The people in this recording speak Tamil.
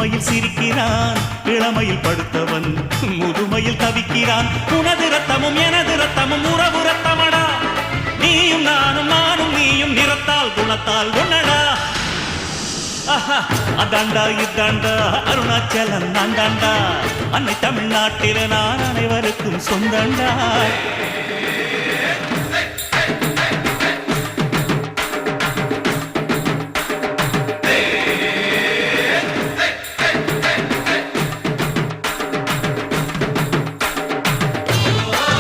புதுமையில் சிரிக்கிறான், இளமையில் படுத்தவன் முதுமையில் தவிக்கிறான். உனது ரத்தமும் எனது ரத்தமும் உறவு ரத்தமடா, நீயும் நானும் நானும் நீயும் நிறத்தால் குணத்தால் ஒன்னடா. அதாண்டா இதாண்டா அருணாச்சலம் நான் தாண்டா, அன்னை தமிழ்நாட்டில நான் அனைவருக்கும் சொந்தண்டா.